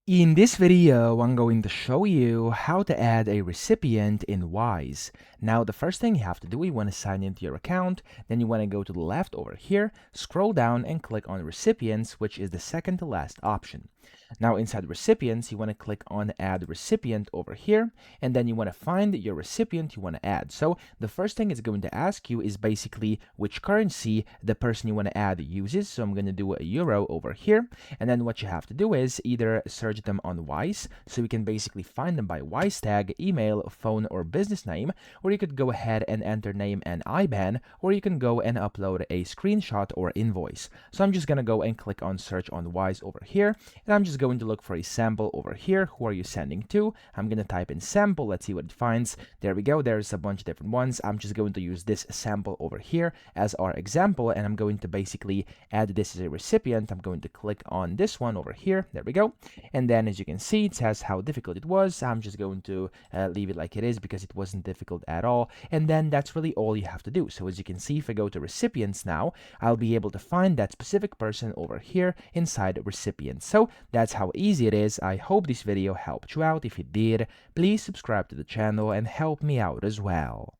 In this video, I'm going to show you how to add a recipient in Wise. Now, the first thing you have to do, you want to sign into your account, then you want to go to the left over here, scroll down and click on Recipients, which is the second to last option. Now, inside Recipients, you want to click on Add Recipient over here, and then you want to find your recipient you want to add. So, the first thing it's going to ask you is basically which currency the person you want to add uses. So, I'm going to do a euro over here, and then what you have to do is either search them on Wise, so we can basically find them by Wise tag, email, phone, or business name, or you could go ahead and enter name and IBAN, or you can go and upload a screenshot or invoice. So I'm just gonna go and click on search on Wise over here, and I'm just going to look for a sample over here. Who are you sending to? I'm gonna type in sample, let's see what it finds. There we go, there's a bunch of different ones. I'm just going to use this sample over here as our example, and I'm going to basically add this as a recipient. I'm going to click on this one over here. There we go. And then as you can see, it says how difficult it was. I'm just going to leave it like it is because it wasn't difficult at all. And then that's really all you have to do. So as you can see, if I go to recipients now, I'll be able to find that specific person over here inside recipients. So that's how easy it is. I hope this video helped you out. If it did, please subscribe to the channel and help me out as well.